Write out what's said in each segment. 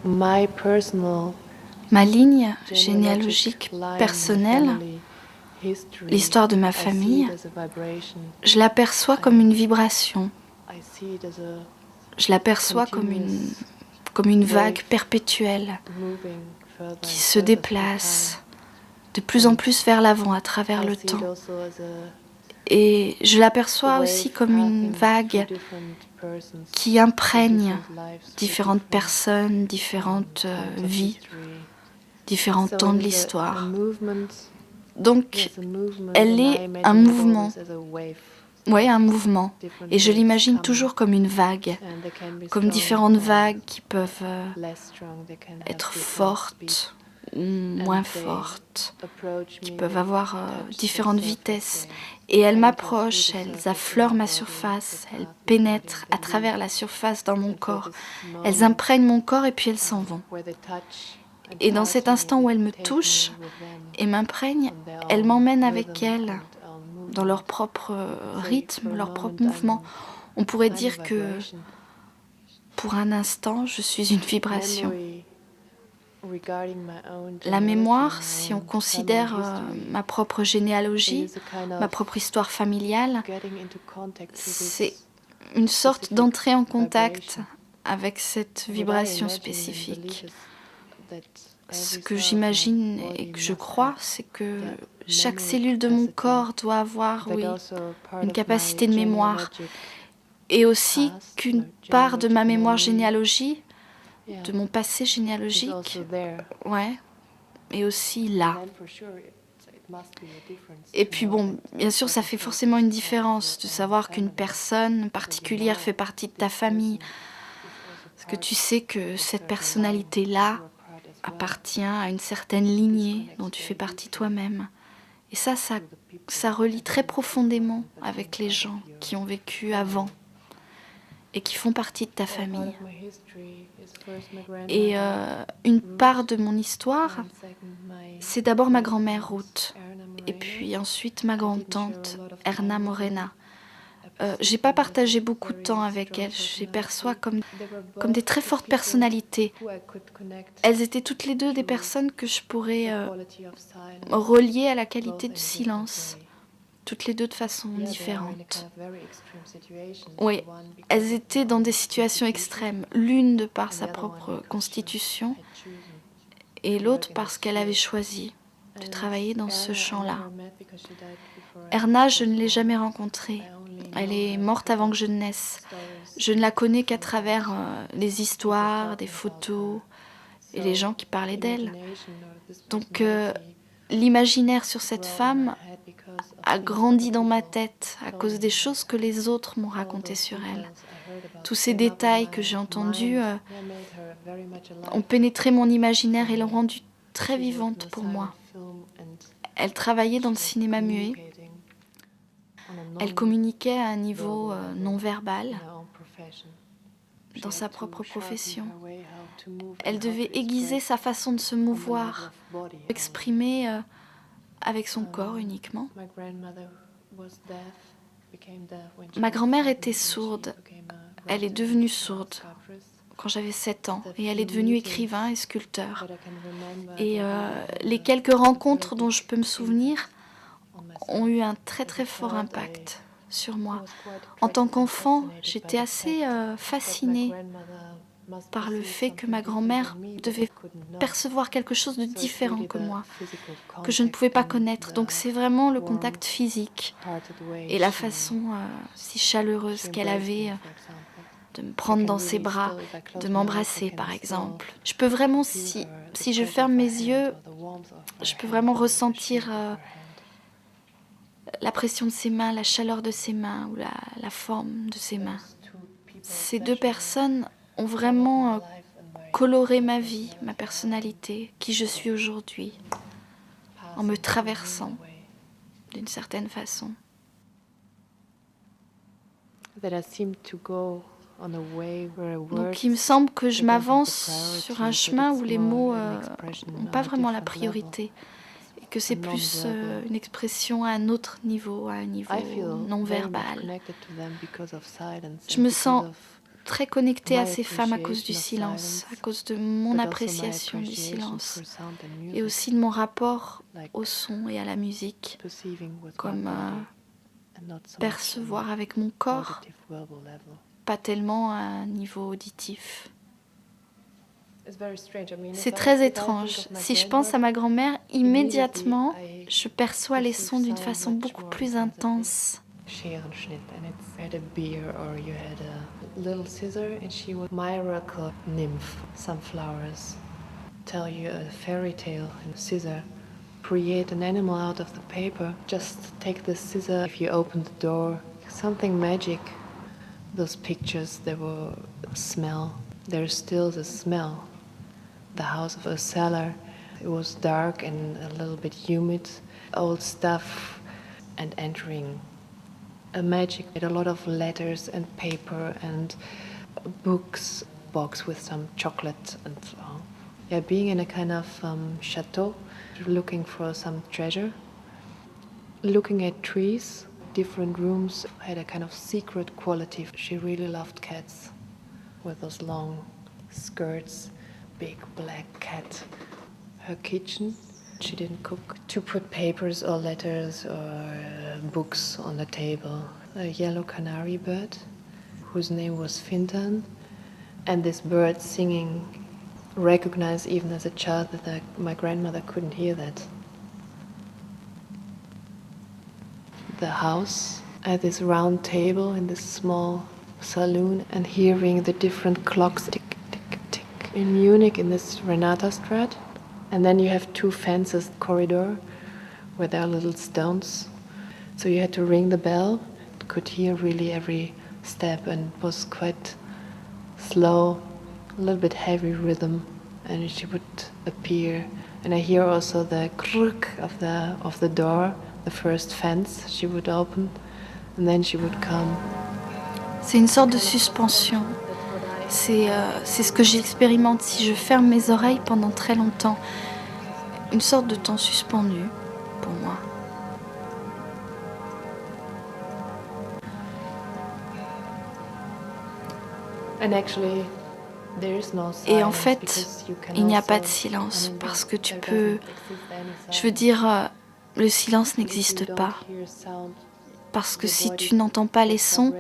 My personal Ma ligne généalogique personnelle, l'histoire de ma famille, je l'aperçois comme une vibration. Je l'aperçois comme une vague perpétuelle qui se déplace de plus en plus vers l'avant à travers le temps. Et je l'aperçois aussi comme une vague qui imprègne différentes personnes, différentes vies, différents temps de l'histoire. Donc, elle est un mouvement. Oui, un mouvement. Et je l'imagine toujours comme une vague, comme différentes vagues qui peuvent être fortes ou moins fortes, qui peuvent avoir différentes vitesses. Et elles m'approchent, elles affleurent ma surface, elles pénètrent à travers la surface dans mon corps. Elles imprègnent mon corps et puis elles s'en vont. Et dans cet instant où elles me touchent et m'imprègnent, elles m'emmènent avec elles dans leur propre rythme, leur propre mouvement. On pourrait dire que pour un instant, je suis une vibration. La mémoire, si on considère ma propre généalogie, ma propre histoire familiale, c'est une sorte d'entrée en contact avec cette vibration spécifique. Ce que j'imagine et que je crois, c'est que chaque cellule de mon corps doit avoir, oui, une capacité de mémoire. Et aussi qu'une part de ma mémoire généalogie, de mon passé généalogique, ouais, est aussi là. Et puis bon, bien sûr, ça fait forcément une différence de savoir qu'une personne particulière fait partie de ta famille. Parce que tu sais que cette personnalité-là appartient à une certaine lignée dont tu fais partie toi-même. Et ça relie très profondément avec les gens qui ont vécu avant et qui font partie de ta famille. Et une part de mon histoire, c'est d'abord ma grand-mère Ruth, et puis ensuite ma grande-tante Erna Morena. J'ai pas partagé beaucoup de temps avec elles, je les perçois comme des très fortes personnalités. Elles étaient toutes les deux des personnes que je pourrais relier à la qualité du silence, toutes les deux de façon différente. Oui, elles étaient dans des situations extrêmes, l'une de par sa propre constitution et l'autre parce qu'elle avait choisi de travailler dans ce champ-là. Erna, je ne l'ai jamais rencontrée. Elle est morte avant que je ne naisse. Je ne la connais qu'à travers les histoires, des photos et les gens qui parlaient d'elle. Donc l'imaginaire sur cette femme a grandi dans ma tête à cause des choses que les autres m'ont racontées sur elle. Tous ces détails que j'ai entendus ont pénétré mon imaginaire et l'ont rendue très vivante pour moi. Elle travaillait dans le cinéma muet. Elle communiquait à un niveau non verbal dans sa propre profession. Elle devait aiguiser sa façon de se mouvoir, exprimer avec son corps uniquement. Ma grand-mère était sourde. Elle est devenue sourde quand j'avais 7 ans et elle est devenue écrivain et sculpteur. Et les quelques rencontres dont je peux me souvenir ont eu un très très fort impact sur moi. En tant qu'enfant, j'étais assez fascinée par le fait que ma grand-mère devait percevoir quelque chose de différent que moi, que je ne pouvais pas connaître. Donc c'est vraiment le contact physique et la façon si chaleureuse qu'elle avait de me prendre dans ses bras, de m'embrasser par exemple. Je peux vraiment, si je ferme mes yeux, je peux vraiment ressentir la pression de ses mains, la chaleur de ses mains ou la forme de ses mains. Ces deux personnes ont vraiment coloré ma vie, ma personnalité, qui je suis aujourd'hui, en me traversant d'une certaine façon. Donc il me semble que je m'avance sur un chemin où les mots n'ont pas vraiment la priorité et que c'est plus une expression à un autre niveau, à un niveau non verbal. Je me sens très connectée à ces femmes à cause du silence, à cause de mon appréciation du silence et aussi de mon rapport au son et à la musique, comme percevoir avec mon corps, pas tellement à un niveau auditif. C'est très étrange. Si je pense à ma grand-mère, immédiatement, je perçois les sons d'une façon beaucoup plus intense. Scherenschnitt, and it's had a beer or you had a little scissor, and she was miracle nymph, sunflowers. Tell you a fairy tale and scissor. Create an animal out of the paper. Just take the scissor. If you open the door, something magic. Those pictures, they were smell. There's still the smell. The house of a cellar. It was dark and a little bit humid. Old stuff, and entering a magic, a lot of letters and paper and books, box with some chocolate and yeah, being in a kind of chateau, looking for some treasure, looking at trees, different rooms had a kind of secret quality. She really loved cats with those long skirts, big black cat. Her kitchen, she didn't cook. To put papers or letters or books on the table. A yellow canary bird, whose name was Fintan, and this bird singing, recognized even as a child that my grandmother couldn't hear that. The house, at this round table in this small saloon, and hearing the different clocks tick, tick, tick. In Munich, in this Renatastraat, and then you have two fences corridor where there are little stones. So you had to ring the bell, could hear really every step, and it was quite slow, a little bit heavy rhythm, and she would appear. And I hear also the kruk of the door, the first fence she would open, and then she would come. C'est une sorte de suspension. C'est ce que j'expérimente si je ferme mes oreilles pendant très longtemps. Une sorte de temps suspendu pour moi. Et en fait, il n'y a pas de silence parce que tu peux... Je veux dire, le silence n'existe pas. Parce que si tu n'entends pas les sons,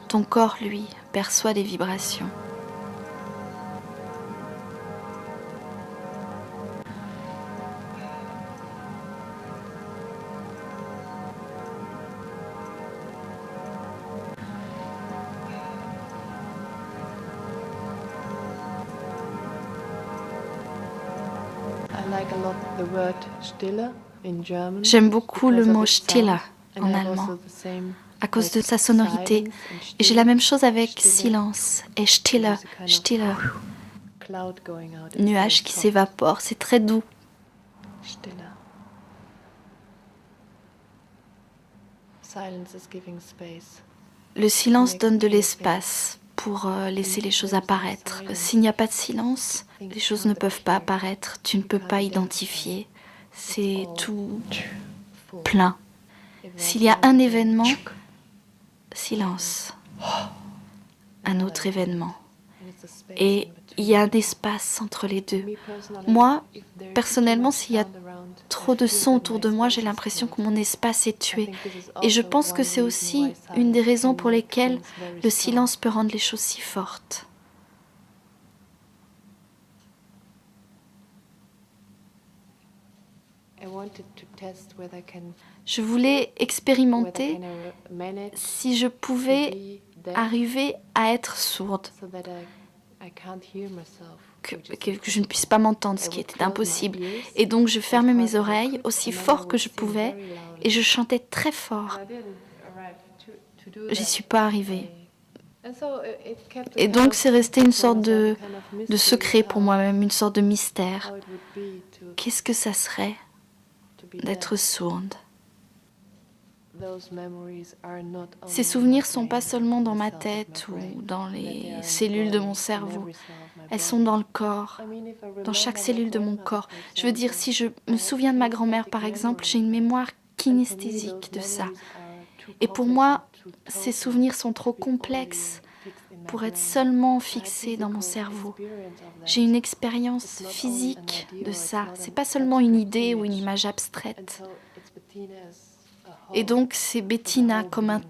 ton corps, lui, perçoit des vibrations. J'aime beaucoup le mot Stille en allemand, à cause de sa sonorité. Et j'ai la même chose avec silence et Stille, Stille. Nuage qui s'évapore, c'est très doux. Le silence donne de l'espace pour laisser les choses apparaître. S'il n'y a pas de silence, les choses ne peuvent pas apparaître, tu ne peux pas identifier. C'est tout plein. S'il y a un événement, silence. Un autre événement. Et il y a un espace entre les deux. Moi, personnellement, s'il y a trop de sons autour de moi, j'ai l'impression que mon espace est tué. Et je pense que c'est aussi une des raisons pour lesquelles le silence peut rendre les choses si fortes. Je voulais expérimenter si je pouvais arriver à être sourde, que je ne puisse pas m'entendre, ce qui était impossible. Et donc je fermais mes oreilles aussi fort que je pouvais et je chantais très fort. J'y suis pas arrivée. Et donc c'est resté une sorte de secret pour moi-même, une sorte de mystère. Qu'est-ce que ça serait d'être sourde? Ces souvenirs ne sont pas seulement dans ma tête ou dans les cellules de mon cerveau. Elles sont dans le corps, dans chaque cellule de mon corps. Je veux dire, si je me souviens de ma grand-mère, par exemple, j'ai une mémoire kinesthésique de ça. Et pour moi, ces souvenirs sont trop complexes pour être seulement fixé dans mon cerveau. J'ai une expérience physique de ça. C'est pas seulement une idée ou une image abstraite. Et donc c'est Bettina comme un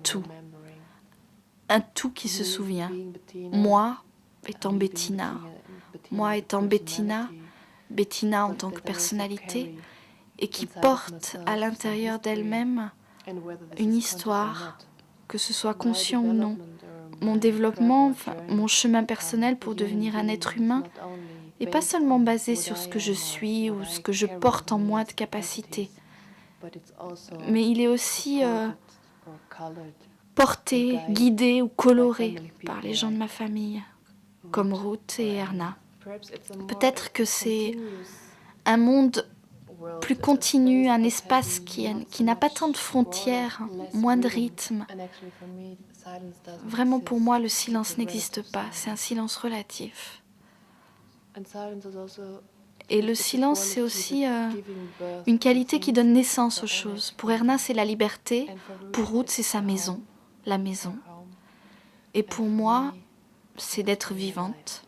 tout qui se souvient. Moi étant Bettina, Bettina en tant que personnalité, et qui porte à l'intérieur d'elle-même une histoire, que ce soit conscient ou non. Mon développement, mon chemin personnel pour devenir un être humain, n'est pas seulement basé sur ce que je suis ou ce que je porte en moi de capacité, mais il est aussi porté, guidé ou coloré par les gens de ma famille, comme Ruth et Erna. Peut-être que c'est un monde plus continu, un espace qui n'a pas tant de frontières, moins de rythme. Vraiment, pour moi, le silence n'existe pas, c'est un silence relatif. Et le silence, c'est aussi une qualité qui donne naissance aux choses. Pour Erna, c'est la liberté. Pour Ruth, c'est sa maison, la maison. Et pour moi, c'est d'être vivante.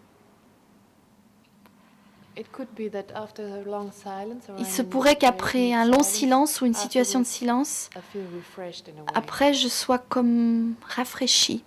Il se pourrait qu'après un long silence ou une situation de silence, après je sois comme rafraîchie.